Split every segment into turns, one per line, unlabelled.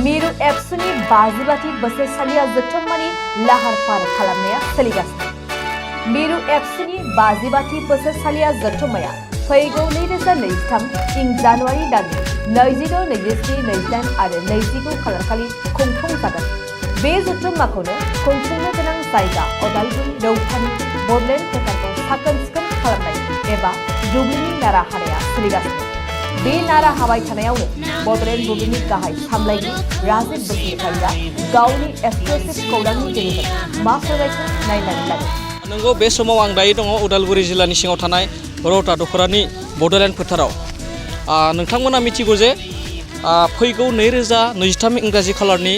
मिरु एबसुनि 52थि बोसोरसालिया जोबथारमानि लाहार फाहार खालामनाया सोलिगासिनो। मिरु एबसुनि 52थि बोसोरसालिया जोबथारमाया फैगौ 2023 इं जानुवारि दाननि 26, 27, 28 आरो 29 खालारखालि खुंफुंजागोन। बे जथुम्माखौनो खुंफुंनो गोनां जायगा उदालगुरि रौतानि बड'लेण्ड फोथारखौ साखोन-सिखोन खालामनाय एबा दुब्लिनि नारा हानाया सोलिगासिनो। बे नारा हाबाय थानायावनो बड'लेण्ड बुब्लिनि गाहाय सामलायगिरि राजिब बसुमतारिया गावनि एक्सक्लुसिभ खौरांनि गेजेरजों मा फोरमायखो नायनानै लादों।
नंगौ, बे समाव आं दायो दङ उदालगुरि जिल्लानि सिङाव थानाय रौता दख'रानि बड'लेण्ड फोथाराव। नोंथांमोना मिथिगौ जे फैगौ 2023 इंराजि खालारनि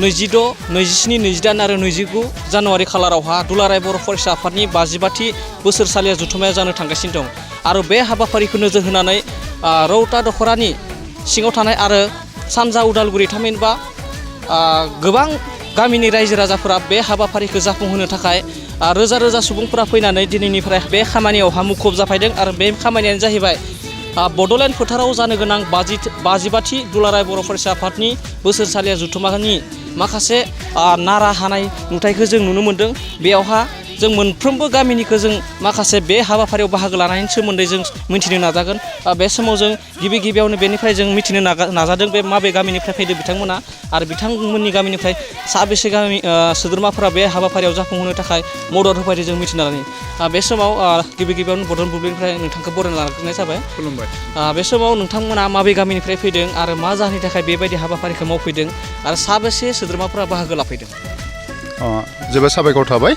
26, 27, 28 आरो 29 जानुवारि खालारावहा दुलाराय बर' फरायसा आफादनि 52थि बोसोरसालिया जथुम्माया जानो थांगासिनो दं। आरो बे हाबाफारिखौ नोजोर होनानै रौता दख'रानि सिङाव थानाय आरो सानजा उदालगुरि थामहिनबा गोबां गामिनि रायजो राजाफोरा बे हाबाफारिखौ जाफुंहोनो थाखाय रोजा रोजा सुबुंफोरा फैनानै दिनैनिफ्राय बे खामानियावहा मुखुब जाफैदों। आरो बे खामानियानो जाहैबाय बड'लेण्ड फोथाराव जानो गोनां 52थि दुलाराय बर' फरायसा आफादनि बोसोरसालिया जथुम्मानि माखासे नारा हानाय नुथायखौ जों नुनो मोन्दों। बेयावहा जों मोनफ्रोमबो गामिनिखौ जों माखासे बे हाबाफारियाव बाहागो लानायनि सोमोन्दै जों मिथिनो नाजागोन। बे समाव जों गिबियावनो बेनिफ्राय जों मिथिनो नाजादों बे माबे गामिनिफ्राय फैदों बिथांमोना आरो बिथांमोननि गामिनिफ्राय साबेसे गामि सोद्रोमाफोरा बे हाबाफारियाव जाफुंहोनो थाखाय मदद होफैदों जों मिथिनो लानि। बे समाव गिबियावनो बड'लेण्ड बुब्लिनिफ्राय नोंथांखौ बरायना लाग्रोनाय जाबाय।
खुलुमबाय।
बे समाव नोंथांमोना माबे गामिनिफ्राय फैदों आरो मा जाहोननि थाखाय बेबायदि हाबाफारिखौ मावफैदों आरो साबेसे सोद्रोमाफोरा बाहागो लाफैदों?
जोबोद साबायखर थाबाय।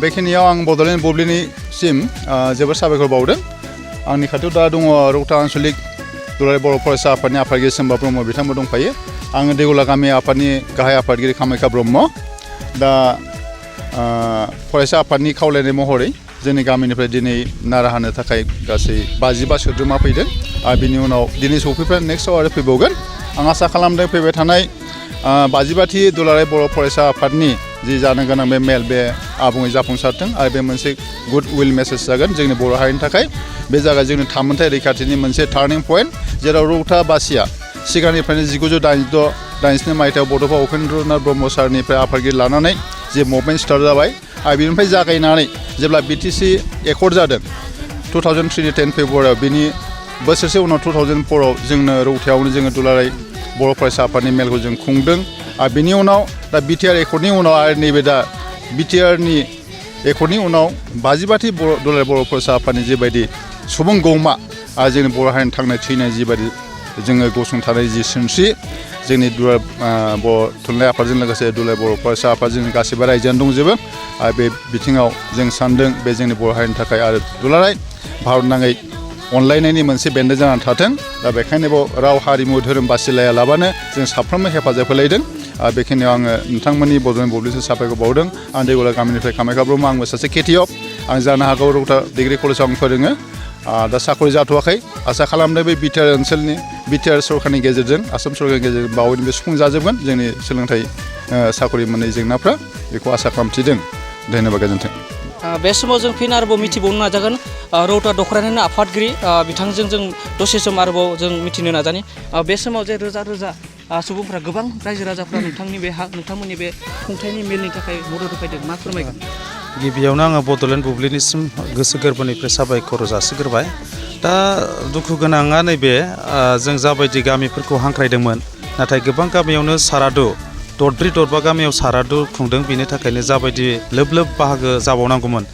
बेखिनियाव आं बड'लेण्ड बुब्लिनिसिम जोबोद साबायखर बावदों। आंनि खाथियाव दा दङ रौता आन्चलिक दुलाराय बर' फरायसा आफादनि आफादगिरि सोम्बा ब्रह्म बिथांमोन दंफायो। आङो देगुला गामि आफादनि गाहाय आफादगिरि कामाख्या ब्रह्म। दा फरायसा आफादनि खावलायनाय महरै जोंनि गामिनिफ्राय दिनै नारा हानो थाखाय गासै 52 सोद्रोमा फैदों। आरो बिनि उनाव दिनै सौफैफ्रा नेक्स्टआव आरो फैबावगोन। आं आसा खालामदों फैबाय थानाय 52थि दुलाराय बर' फरायसा आफादनि जि जानो गोनां बे मेल बे आबुङै जाफुंसारथों आरो बे मोनसे गुड उइल मेसेज जागोन जोंनि बर' हारिनि थाखाय। बे जायगा जोंनि थामोनथाय रैखाथिनि मोनसे टार्निं पइन्ट, जेराव रौताबासिया सिगांनिफ्रायनो 1986 मायथाइयाव बड'फा उपेन्द्रनाथ ब्रह्म सारनिफ्राय आफादगिरि लानानै जे मुभमेन्ट स्टार्ट जाबाय आरो बेनिफ्राय जागायनानै जेब्ला BTC एकर्ड जादों 2003 10 फेब्रुवारियाव, बिनि बोसोरसे उनाव 2004आव जोंनो रौतायावनो जोङो दुलाराय बर' फरायसा आफादनि मेलखौ जों खुंदों। आरो बिनि उनाव दा BTR एकर्डनि उनाव आरो नैबे दा BTRनि एकर्डनि उनाव 52थि दुलाराय बर' फरायसा आफादनि जिबायदि सुबुं गौमा आरो जोंनि बर' हारिनि थांनाय थैनाय जिबायदि जोङो गसंथानाय जि सिनस्रि जोंनि बर' थुनलाइ आफादजों लोगोसे दुलाराय बर' फरायसा आफादजों गासैबो रायजोआनो दंजोबो। आरो बे बिथिङाव जों सानदों बे जोंनि बर' हारिनि थाखाय आरो दुलाराय भारत नाङै अनलायनायनि मोनसे बेन्दों जानानै थाथों। दा बेखायनो बाव राव हारिमु धोरोम बासिलाया लाबानो जों साफ्रोमबो हेफाजाब होलायदों। आरो बेखिनियाव आङो नोंथांमोननि बड'लेण्ड बुब्लिसिम साबायखर बावदों। आं देगुला गामिनिफ्राय कामाख्या ब्रह्म। आंबो सासे खेतियक। आं जानो हागौ रौता डिग्री कलेजाव आं फोरोङो। दा साखरि जाथ'वाखै। आसा खालामदों बे BTR ओनसोलनि BTR सरकारनि गेजेरजों आसाम सरकारनि गेजेरजों बावैनो बे सुफुंजाजोबगोन जोंनि सोलोंथाइ साखरि मोननाय जेंनाफ्रा। बेखौ आसा खालामथिदों। धन्यबाद, गोजोन्थों।
बे समाव जों फिन आरोबाव मिथिबावनो नाजागोन रौता दख'रानिनो आफादगिरि बिथांजों जों दसे सम आरोबाव जों मिथिनो नाजानि। बे समाव जे रोजा रोजा सुबुंफ्रा गोबां रायजो राजाफ्रा नोंथांमोननि बे खुंथायनि मेलनि थाखाय मदद होफैदों, मा फोरमायगोन?
गिबियावनो आङो बड'लेण्ड बुब्लिनिसिम गोसो गोरबोनिफ्राय साबायखर जासिग्रोबाय। दा दुखु गोनाङा नैबे जों जाबायदि गामिफोरखौ हांख्रायदोंमोन, नाथाय गोबां गामियावनो सारादु दरब्रै गामियाव सारादु खुंदों। बेनि थाखायनो जाबायदि लोब लोब बाहागो जाबावनांगौमोन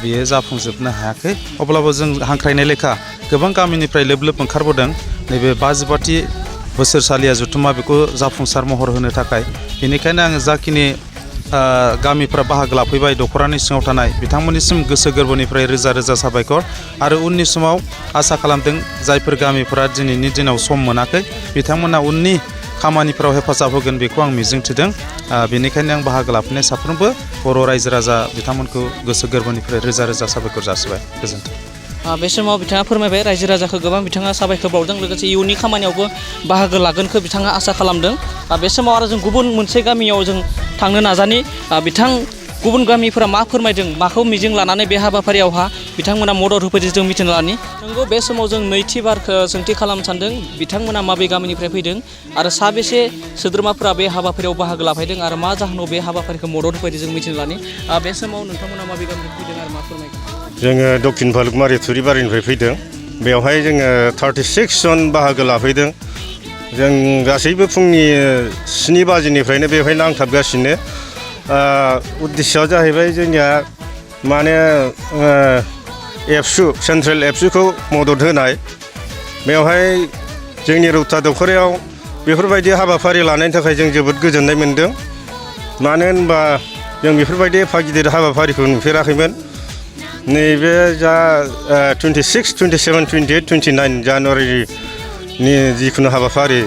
बियो जाफुंजोबनो हायाखै। अब्लाबो जों हांख्रायनाय लेखा गोबां गामिनिफ्राय लोब लोब ओंखारबोदों नैबे 52थि बोसोरसालिया जथुम्मा बेखौ जाफुंसार महर होनो थाखाय। बेनिखायनो आङो जाखिनि गामिफ्रा बाहागो लाफैबाय दख'रानि सिङाव थानाय बिथांमोननिसिम गोसो गोरबोनिफ्राय रोजा रोजा साबायखर। आरो उननि समाव आसा खालामदों जायफोर गामिफोरा दिनैनि दिनाव सम मोनाखै बिथांमोना उननि खामानिफोराव हेफाजाब होगोन बेखौ आं मिजिंथिदों। बेनिखायनो आं बाहागो लाफैनाय साफ्रोमबो बर' रायजो राजा बिथांमोनखौ गोसो गोरबोनिफ्राय रोजा रोजा साबायखर जासिबाय। गोजोन्थों।
बे समाव बिथाङा फोरमायबाय रायजो राजाखौ गोबां बिथाङा साबायखर बावदों, लोगोसे इयुननि खामानियावबो बाहागो लागोनखौ बिथाङा आसा खालामदों। बे समाव आरो जों गुबुन मोनसे गामियाव जों थांनो नाजानि। गुबुन गामिफोरा मा फोरमायदों, माखौ मिजिं लानानै बे हाबाफारियावहा बिथांमोना मदद होफैदों जों मिथिना लानि नंगौ बे समाव जों नैथि बार सोंथि खालामनो सानदों बिथांमोना माबे गामिनिफ्राय फैदों आरो साबेसे सोद्रोमाफोरा बे हाबाफारियाव बाहागो लाफैदों आरो मा जाहोनाव बे हाबाफारिखौ मदद होफैदों जों मिथिना लानि बे समाव नोंथांमोना माबे गामिनिफ्राय फैदों आरो मा फोरमायगोन
जोङो दक्षिण भालुकमारि थुरिबारिनिफ्राय फैदों बेवहाय जोङो 36 जन बाहागो लाफैदों जों गासैबो फुंनि 7 बाजिनिफ्रायनो बेवहाय नांथाबगासिनो उद्देश्यआ जाहैबाय जोंनिया माने एबसु सेन्ट्रेल एबसुखौ मदद होनाय बेवहाय जोंनि रौता दख'रायाव बेफोरबायदि हाबाफारि लानायनि थाखाय जों जोबोद गोजोननाय मोन्दों मानो होनबा जों बेफोरबायदि एफा गिदिर हाबाफारिखौ नुफेराखैमोन नैबे जा 26, 27, 28, 29 जानुवारिनि जिखुनु हाबाफारि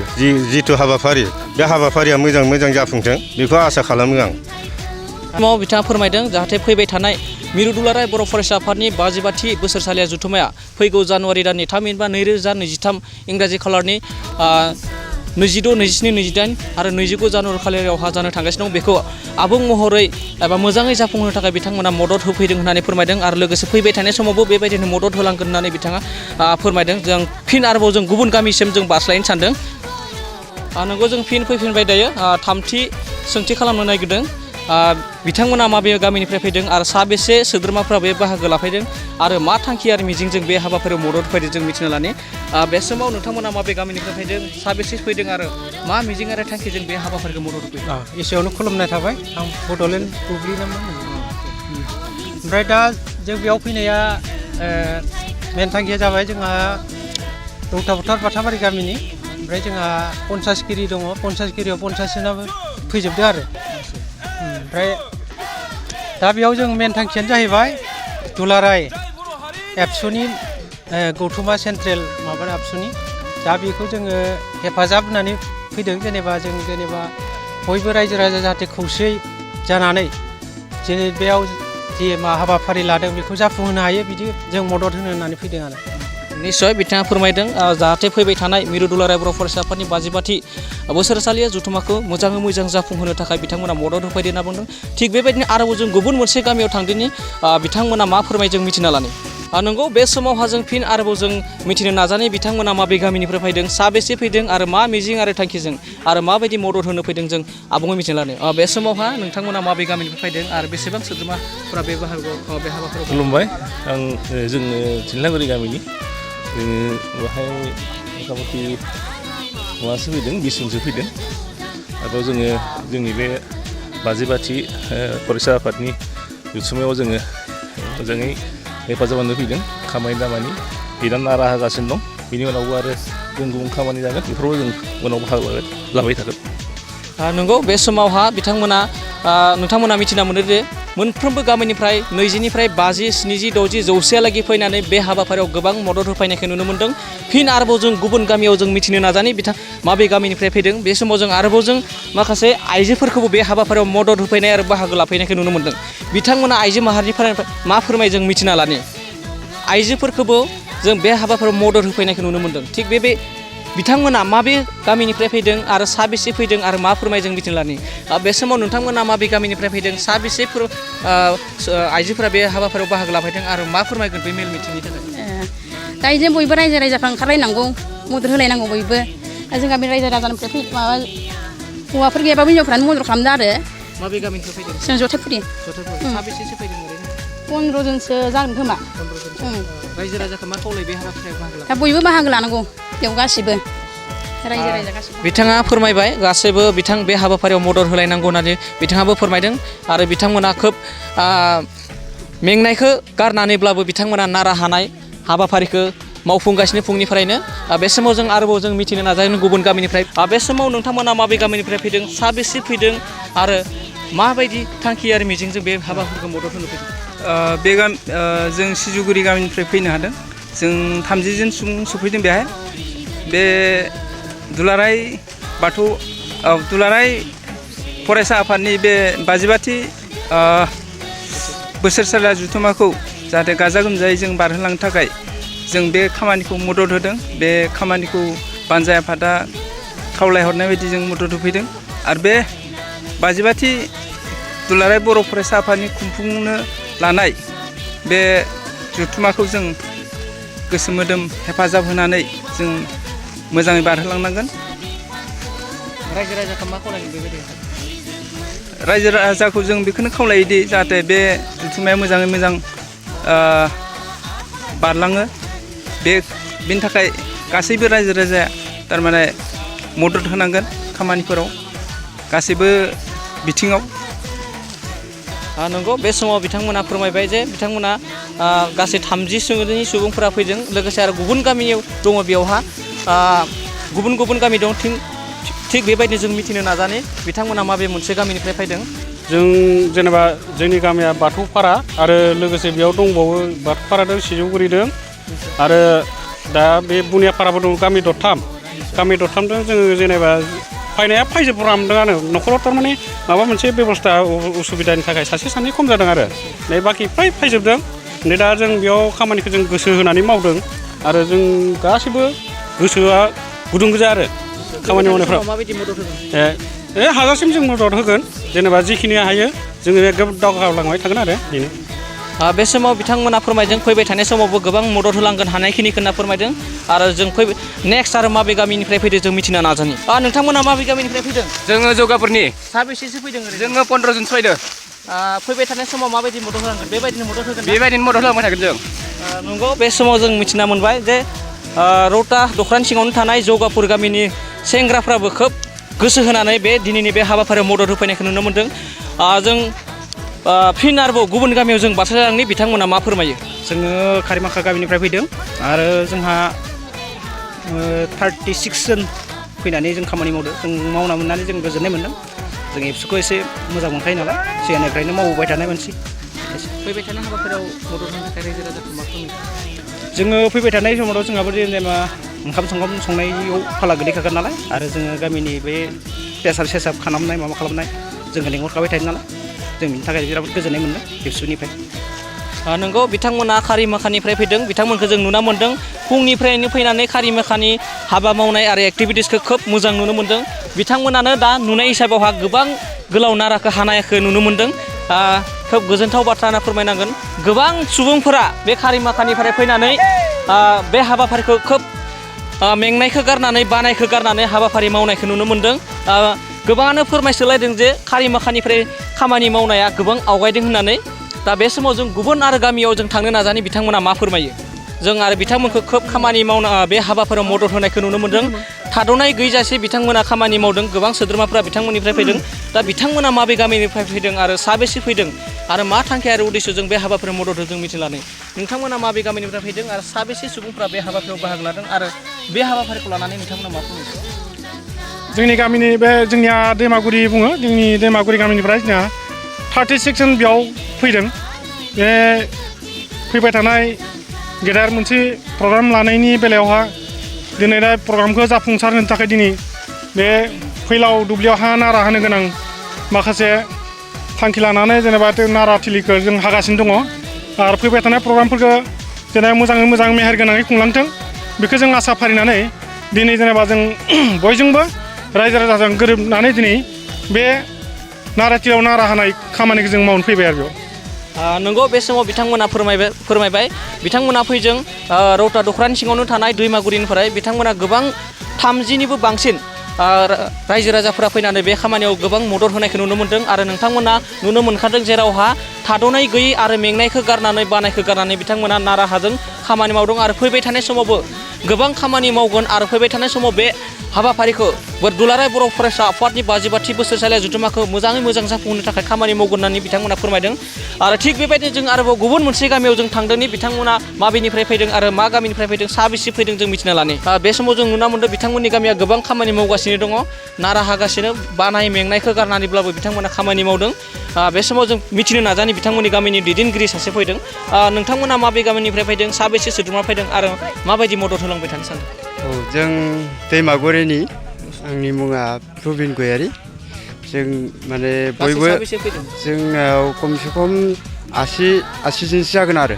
जिथु हाबाफारि बे हाबाफारिया मोजां जाफुंथों बेखौ आसा खालामो आं
समाव बिथाङा फोरमायदों जाहाथे फैबाय थानाय मिरु दुलाराय बर' फरायसा आफादनि 52थि बोसोरसालिया जथुम्माया फैगौ जानुवारि दाननि 3 एबा 2023 इंराजि खालारनि 26, 27, 28 आरो 29 जानुवारि खालियावहा जानो थांगासिनो दं बेखौ आबुं महरै एबा मोजाङै जाफुंहोनो थाखाय बिथांमोना मदद होफैदों होननानै फोरमायदों आरो लोगोसे फैबाय थानाय समावबो बेबायदिनो मदद होलांगोन होननानै बिथाङा फोरमायदों जों फिन आरोबाव जों गुबुन गामिसिम जों बास्लायनो सानदों नंगौ जों फिन फैफिनबाय दायो थामथि सोंथि खालामनो नागिरदों बिथांमोना माबे गामिनिफ्राय फैदों आरो साबेसे सोद्रोमाफ्रा बे बाहागो लाफैदों आरो मा थांखि आरो मिजिंजों बे हाबाफारियाव मदद होफैदों जों मिथिना लानि बे समाव नोंथांमोना माबे गामिनिफ्राय फैदों साबेसे फैदों आरो मा मिजिं आरो थांखिजों बे हाबाफारिखौ मदद होफैदों
एसेयावनो खुलुमनाय थाबाय आं बड'ल बुब्लि नामा ओमफ्राय दा जों बेयाव फैनाया मेन थांखिया जाबाय जोंहा रौता फोथार बाथाबारि गामिनि ओमफ्राय जोंहा 50 गिरि दङ 50 गिरियाव 50 जोनाबो फैजोबदों आरो ओमफ्राय दा बेयाव जों मेन थांखियानो जाहैबाय दुलाराय एबसुनि गौथुमा सेन्ट्रेल माबा एबसुनि दा बेखौ जोङो हेफाजाब होनानै फैदों जेनेबा बयबो रायजो राजा जाहाथे खौसेयै जानानै जेरै बेयाव जे मा हाबाफारि लादों बेखौ जाफुंहोनो हायो बिदि जों मदद होनो होननानै फैदों आरो
निश्चय बिथाङा फोरमायदों जाहाथे फैबाय थानाय मिरु दुलाराय बर' फरायसा आफादनि 52थि बोसोरसालिया जथुम्माखौ मोजाङै मोजां जाफुंहोनो थाखाय बिथांमोना मदद होफैदों होनना बुंदों थिग बेबायदिनो आरोबाव जों गुबुन मोनसे गामियाव थांदोंनि बिथांमोना मा फोरमायदों मिथिना लानि नंगौ बे समावहा जों फिन आरोबाव जों मिथिनो नाजानाय बिथांमोना माबे गामिनिफ्राय फैदों साबेसे फैदों आरो मा मिजिं आरो थांखिजों आरो माबायदि मदद होनो फैदों जों आबुङै मिथिना लानो बे समावहा नोंथांमोना माबे गामिनिफ्राय फैदों आरो बेसेबां सोद्रोमाफोरा बे हाबाफारियाव
खुलुमबाय आं जोङो थिनलागुरि गामिनि जोङो बेवहाय मथा-मथि माबासो फैदों 20 जनसो फैदों आरोबाव जोङो जोंनि बे 52थि फरायसा आफादनि जथुम्मायाव जोङो मोजाङै हेफाजाब होनो फैदों खामानि दामानि बिराद नारा होगासिनो दं बिनि उनावबो आरो जों गुबुन खामानि जागोन बेफोरावबो जों उनाव बाहागो लाबाय थागोन
नंगौ बे समावहा नोंथांमोना मिथिना मोनो जे मोनफ्रोमबो गामिनिफ्राय 20निफ्राय 50, 70, 60 जौसेहालागै फैनानै बे हाबाफारियाव गोबां मदद होफैनायखौ नुनो मोन्दों फिन आरोबाव जों गुबुन गामियाव जों मिथिनो नाजानि माबे गामिनिफ्राय फैदों बे समाव जों आरोबाव जों माखासे आइजोफोरखौबो बे हाबाफारियाव मदद होफैनाय आरो बाहागो लाफैनायखौ नुनो मोन्दों बिथांमोना आइजो माहारिनिफ्राय मा फोरमाय जों मिथिना लानि आइजोफोरखौबो जों बे हाबाफारियाव मदद होफैनायखौ नुनो मोन्दों थिग बे बिथांमोना माबे गामिनिफ्राय फैदों आरो साबेसे फैदों आरो मा फोरमाय जों मिथिना लानि बे समाव नोंथांमोना माबे गामिनिफ्राय फैदों साबेसे आइजोफोरा बे हाबाफारियाव बाहागो लाफैदों आरो मा फोरमायगोन बे मेल मिटिंनि थाखाय
दा इदिनो बयबो रायजो राजाफ्रा ओंखारलायनांगौ मदद होलायनांगौ बयबो जों गामिनि रायजो राजानिफ्राय माबा हौवाफोर गैयाबाबो हिनजावफ्रानो मदद खालामदो आरो
माबे गामिनिफ्राय फैदों
जों जथायफुरि
साबेसेसो फैदों ओरैनो
15 जनसो जागोन खोमा
रायजो राजाखौ मा खावलाय बे हाबाफारियाव बाहागो
दा बयबो बाहागो लानांगौ बेयाव गासिबो रायजो राजा गासिबो
बिथाङा फोरमायबाय गासैबो बे हाबाफारियाव मदद होलायनांगौ होननानै बिथाङाबो फोरमायदों आरो बिथांमोना खोब मेंनायखौ गारनानैब्लाबो बिथांमोना नारा हानाय हाबाफारिखौ मावफुंगासिनो फुंनिफ्रायनो बे समाव जों आरोबाव जों मिथिनो नाजागोन गुबुन गामिनिफ्राय बे समाव नोंथांमोना माबे गामिनिफ्राय फैदों साबेसे फैदों आरो माबायदि थांखि आरो मिजिंजों बे हाबाफोरखौ मदद होनो फैदों
जों सिजुगुरि गामिनिफ्राय फैनो हादों जों 30 जन सुबुं सफैदों बेहाय बे दुलाराय फरायसा आफादनि बे 52थि बोसोरसालिया जथुम्माखौ जाहाथे गाजा गोमजायै जों बारहोलांनो थाखाय जों बे खामानिखौ मदद होदों बे खामानिखौ बानजाय आफादा खावलायहरनाय बायदि जों मदद होफैदों आरो बे 52थि दुलाराय बर' फरायसा आफादनि खुंफुंनो लानाय बे जथुमाखौ जों गोसो मोदोम हेफाजाब होनानै जों मोजाङै बारहोलांनांगोन।
रायजो राजाखौ मा खावलायगोन बेबायदि?
रायजो राजाखौ जों बेखौनो खावलायोदि जाहाथे बे जथुमाया मोजाङै मोजां बारलाङो। बेनि थाखाय गासैबो रायजो राजाया थारमाने मदद होनांगोन खामानिफोराव गासैबो बिथिङाव।
नंगौ बे समाव बिथांमोना फोरमायबाय जे बिथांमोना गासै 30 सुबुंफोरा फैदों लोगोसे आरो गुबुन गामियाव दङ बेयावहा गुबुन गुबुन गामि दं थिग बेबायदिनो जों मिथिनो नाजानि बिथांमोना माबे मोनसे गामिनिफ्राय फैदों।
जों जेनेबा जोंनि गामिया बाथौपारा आरो लोगोसे बेयाव दंबावो बाथौपारा दं सिजौगुरि दं आरो दा बे बुनियापाराबो दं गामि दरथामजों जोङो जेनेबा फैनाया फैजोबफ्रामदोंआनो न'खराव थारमाने माबा मोनसे बेबस्था उसुबिदानि थाखाय सासे सानै खम जादों आरो नै बाखि फ्राय फैजोबदों। नै दा जों बेयाव खामानिखौ जों गोसो होनानै मावदों आरो जों गासैबो गोसोआ गुदुं गोजा आरो खामानि मावनायफ्राव हाजासिम जों मदद होगोन जेनेबा जिखिनि हायो जोङो एकदम दावगालांबाय थागोन आरो बेनो।
बे समाव बिथांमोना फोरमायदों फैबाय थानाय समावबो गोबां मदद होलांगोन हानायखिनिखौ होनना फोरमायदों आरो जों नेक्स्ट आरो माबे गामिनिफ्राय फैदों जों मिथिनो नाजानि। नोंथांमोना माबे गामिनिफ्राय फैदों?
जोङो जौगापुरनि।
साबेसेसो फैदों?
जोङो 15 जन फैदों।
फैबाय थानाय समाव माबायदि मदद होलांगोन? बेबायदिनो मदद होगोन?
बेबायदिनो मदद होलांबाय थागोन जों।
नंगौ बे समाव जों मिथिना मोनबाय जे रौता दखरानि सिङावनो थानाय जौगापुर गामिनि सेंग्राफ्राबो खोब गोसो होनानै बे दिनैनि बे हाबाफारियाव मदद होफैनायखौ नुनो मोन्दों। जों फिन आरोबाव गुबुन गामियाव जों बारस्लायलांनि बिथांमोना मा फोरमायो?
जोङो खारिमाखा गामिनिफ्राय फैदों आरो जोंहा 36 जन फैनानै जों खामानि मावदों। जों मावना मोननानै जों गोजोननाय मोन्दों। जों एबसुखौ एसे मोजां मोनखायो नालाय सिगांनिफ्रायनो मावबोबाय थानाय मानसि।
फैबाय थानाय हाबाफारियाव मदद होनो थाखाय रायजो राजाखौ मा फोरमायो?
जोङो फैबाय थानाय समावथ' जोंहाबो जेनेबा ओंखाम संनायाव फाला गोलैखागोन नालाय आरो जोङो गामिनि बे पेसाब खालामनाय माबा खालामनाय जोंखौ लेंहरखाबाय थायो नालाय जों बिनि थाखाय बिराद गोजोननाय मोन्दों एबसुनिफ्राय।
नंगौ बिथांमोना खारिमाखानिफ्राय फैदों बिथांमोनखौ जों नुना मोन्दों फुंनिफ्रायनो फैनानै खारिमाखानि हाबा मावनाय आरो एक्टिभिटिसखौ खोब मोजां नुनो मोन्दों। बिथांमोनानो दा नुनाय हिसाबावहा गोबां गोलाव नाराखौ हानायखौ नुनो मोन्दों। खोब गोजोनथाव बाथ्रा होनना फोरमायनांगोन। गोबां सुबुंफोरा बे खारिमाखानिफ्राय फैनानै बे हाबाफारिखौ खोब मेंनायखौ गारनानै बानायखौ गारनानै हाबाफारि मावनायखौ नुनो मोन्दों। गोबाङानो फोरमायसोलायदों जे खारिमाखानिफ्राय खामानि मावनाया गोबां आवगायदों होननानै। दा बे समाव जों गुबुन आरो गामियाव जों थांनो नाजानि बिथांमोना मा फोरमायो। जों आरो बिथांमोनखौ खोब खामानि मावना बे हाबाफारियाव मदद होनायखौ नुनो मोन्दों। थाद'नाय गैजासे बिथांमोना खामानि मावदों। गोबां सोद्रोमाफोरा बिथांमोननिफ्राय फैदों। दा बिथांमोना माबे गामिनिफ्राय फैदों आरो साबेसे फैदों आरो मा थांखि आरो उद्देश्यजों बे हाबाफारियाव मदद होदों मिथिलानै। नोंथांमोना माबे गामिनिफ्राय फैदों आरो साबेसे सुबुंफोरा बे हाबाफारियाव बाहागो लादों आरो बे हाबाफारिखौ लानानै नोंथांमोना मा फोरमायो?
जोंनि गामिनि बे जोंनिया दैमागुरि बुङो जोंनि दैमागुरि गामिनिफ्राय जोंहा 36 जन बेयाव फैदों। बे फैबाय थानाय गेदेर मोनसे प्रग्राम लानायनि बेलायावहा दिनै दा प्रग्रामखौ जाफुंसार होनो थाखाय दिनै बे फैलाव दुब्लियावहा नारा होनो गोनां माखासे थांखि लानानै जेनेबा नारा थिलिखौ जों हागासिनो दङ आरो फैबाय थानाय प्रग्रामफोरखौ जेनेबा मोजाङै मोजां मेहेर गोनाङै खुंलांथों बेखौ जों आसा फारिनानै दिनै जेनेबा जों बयजोंबो रायजो राजाजों गोरोबनानै दिनै बे नाराथिलियाव नारा हानाय खामानिखौ जों मावनो फैबाय आरो बेयाव।
नंगौ बे समाव बिथांमोना फोरमायबाय बिथांमोना फैदों रौता दखरानि सिङावनो थानाय दैमागुरिनिफ्राय बिथांमोना गोबां 30निबो बांसिन रायजो राजाफोरा फैनानै बे खामानियाव गोबां मदद होनायखौ नुनो मोन्दों आरो नोंथांमोना नुनो मोनखादों जेरावहा थाद'नाय गैयै आरो मेंनायखौ गारनानै बानायखौ गारनानै बिथांमोना नारा हाजों खामानि मावदों आरो फैबाय थानाय समावबो गोबां खामानि मावगोन आरो फैबाय थानाय समाव बे हाबाफारिखौ दुलाराय बर' फरायसा आफादनि 52थि बोसोरसालिया जथुमाखौ मोजाङै मोजां जाफुंहोनो थाखाय खामानि मावगोन होननानै बिथांमोना फोरमायदों। आरो थिग बेबायदिनो जों आरोबाव गुबुन मोनसे गामियाव जों थांदोंनि बिथांमोना माबेनिफ्राय फैदों आरो मा गामिनिफ्राय फैदों साबेसे फैदों जों मिथिना लानि। बे समाव जों नुना मोन्दों बिथांमोननि गामिया गोबां खामानि मावगासिनो दङ नारा हागासिनो बानाय मेंनायखौ गारनानैब्लाबो बिथांमोना खामानि मावदों। बे समाव जों मिथिनो नाजानि बिथांमोननि गामिनि दैदेनगिरि सासे फैदों। नोंथांमोना माबे गामिनिफ्राय फैदों साबेसे सोद्रोमा फैदों आरो माबायदि मदद होलांबाय थानो सानदों?
जों दैमागुरिनि आंनि मुङा प्रबिन गयारि। जों माने बयबो जोंनाव खमसे खम 80 जनसो जागोन आरो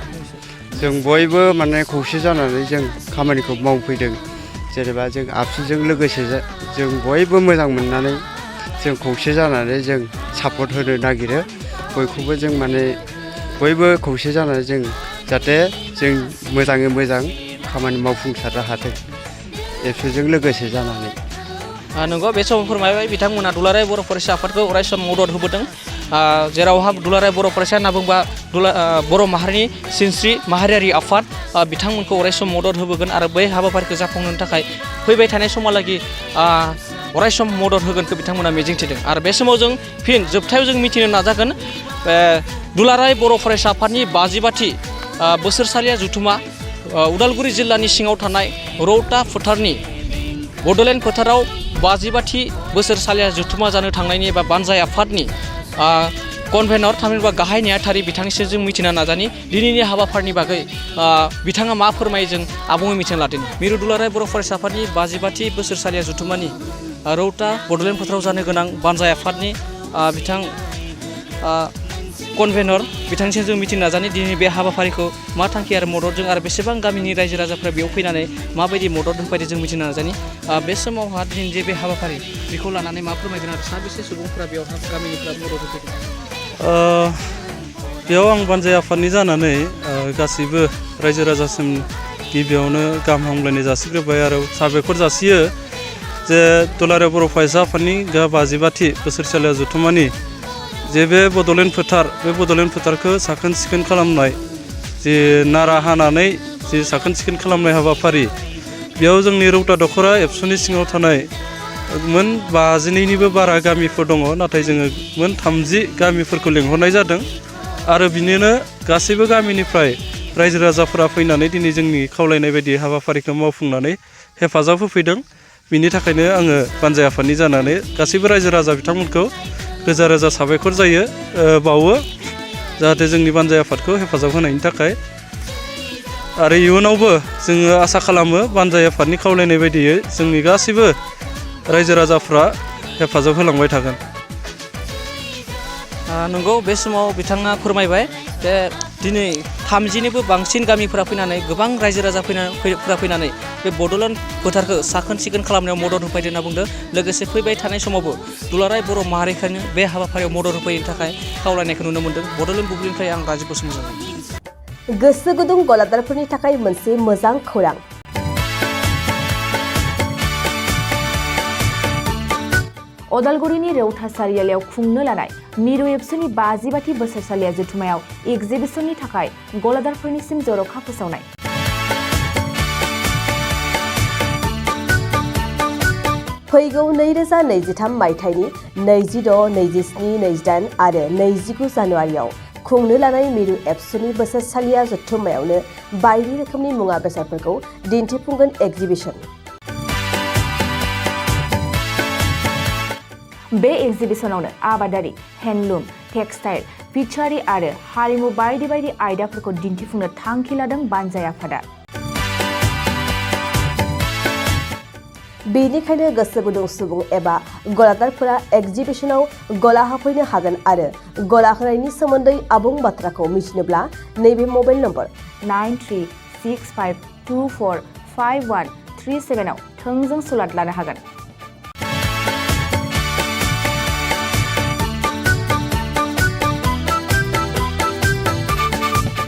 जों बयबो माने खौसे जानानै जों खामानिखौ मावफैदों। जेनेबा जों आबसुजों लोगोसे जों बयबो मोजां मोननानै जों खौसे जानानै जों सापर्ट होनो नागिरो बयखौबो जों माने बयबो खौसे जानानै जों जाहाथे जों मोजाङै मोजां खामानि मावफुंसारनो हाथों एबसुजों लोगोसे जानानै
नंगौ बे समाव फोरमायबाय बिथांमोना दुलाराय बर' फरायसा आफादखौ अरायसम मदद होबोदों जेरावहा दुलाराय बर' फरायसा होनना बुंबा बर' माहारिनि सिनस्रि माहारियारि आफाद बिथांमोनखौ अरायसम मदद होबोगोन आरो बै हाबाफारिखौ जाफुंहोनो थाखाय फैबाय थानाय समहालागि अरायसम मदद होगोनखौ बिथांमोना मिजिंथिदों आरो बे समाव जों फिन जोबथायाव जों मिथिनो नाजागोन दुलाराय बर' फरायसा आफादनि 52थि बोसोरसालिया जथुमा उदालगुरि जिल्लानि सिङाव थानाय रौता फोथारनि बड'लेण्ड फोथाराव 52थि बोसोरसालिया जथुमा जानो थांनायनि एबा बानजाय आफादनि कनभेनर थामहिनबा गाहाय नेहाथारि बिथांनिसिम जों मिथिनो नाजानि दिनैनि हाबाफारिनि बागै बिथाङा मा फोरमायो जों आबुङै मिथिना लादिनि मिरु दुलाराय बर' फरायसा आफादनि 52थि बोसोरसालिया जथुमानि रौता बड'लेण्ड फोथाराव जानो गोनां बानजाय आफादनि बिथां कनभेनर बिथांनिसिम जों मिथिनो नाजानि दिनै बे हाबाफारिखौ मा थांखि आरो मददजों आरो बेसेबां गामिनि रायजो राजाफ्रा बेयाव फैनानै माबायदि मदद होफैदों जों मिथिनो नाजानि बे समावहा दिनै जे बे हाबाफारि बेखौ लानानै मा फोरमायगोन आरो साबेसे सुबुंफोरा बेयावहा गामिनिफ्रा मदद होफैदों
बेयाव आं बानजाय आफादनि जानानै गासैबो रायजो राजासिम गिबियावनो गाहाम हामलायनाय जासिग्रोबाय आरो साबायखर जासियो जे दुलाराय बर' फरायसा आफादनि 52थि बोसोरसालिया जथुमानि जे बे बड'लेण्ड फोथारखौ साखोन सिखोन खालामनाय जे नारा हानानै जे साखोन सिखोन खालामनाय हाबाफारि बेयाव जोंनि रौता दख'रा एबसुनि सिङाव थानाय मोन 52निबो बारा गामिफोर दङ नाथाय जोङो मोन 30 गामिफोरखौ लेंहरनाय जादों आरो बिनिनो गासैबो गामिनिफ्राय रायजो राजाफोरा फैनानै दिनै जोंनि खावलायनाय बायदि हाबाफारिखौ मावफुंनानै हेफाजाब होफैदों बिनि थाखायनो आङो बानजाय आफादनि जानानै गासैबो रायजो राजा बिथांमोनखौ रोजा रोजा साबायखर जायो बावो जाहाथे जोंनि बानजाय आफादखौ हेफाजाब होनायनि थाखाय आरो इयुनावबो जोङो आसा खालामो बानजाय आफादनि खावलायनाय बायदियै जोंनि गासैबो रायजो राजाफ्रा हेफाजाब होलांबाय थागोन
नंगौ बे समाव बिथाङा फोरमायबाय जे दिनै 30निबो बांसिन गामिफोरा फैनानै गोबां रायजो राजाफोरा फैनानै बे बड'लेण्ड फोथारखौ साखोन सिखोन खालामनायाव मदद होफैदों होनना बुंदों लोगोसे फैबाय थानाय समावबो दुलाराय बर' माहारिखौनो बे हाबाफारियाव मदद होफैनो थाखाय खावलायनायखौ नुनो मोन्दों बड'लेण्ड बुब्लिनिफ्राय आं राजिब बसुमतारी
गोसो गुदुं गलादारफोरनि थाखाय मोनसे मोजां खौरां अदालगुरिनि रौता सारियालियाव खुंनो लानाय मिरु एबसुनि 52थि बोसोरसालिया जथुमायाव एग्जिबिसननि थाखाय गलादारफोरनिसिम जर'खा फोसावनाय फैगौ 2023 मायथाइनि 26, 27, 28 आरो 29 जानुवारियाव खुंनो लानाय मिरु एबसुनि बोसोरसालिया जथुमायावनो बायदि रोखोमनि मुवा बेसादफोरखौ दिन्थिफुंगोन एग्जिबिसन बे एग्जिबिसनावनो आबादारि हेन्डलुम टेक्सटाइल फिचारि आरो हारिमु बायदि बायदि आयदाफोरखौ दिन्थिफुंनो थांखि लादों बानजाय आफादा बेनिखायनो गोसो गुदुं सुबुं एबा गलादारफोरा एग्जिबिसनाव गला होफैनो हागोन आरो गला होनायनि सोमोन्दै आबुं बाथ्राखौ मिथिनोब्ला नैबे मबाइल नम्बर 9365245137 आव थोंजों सुलाद लानो हागोन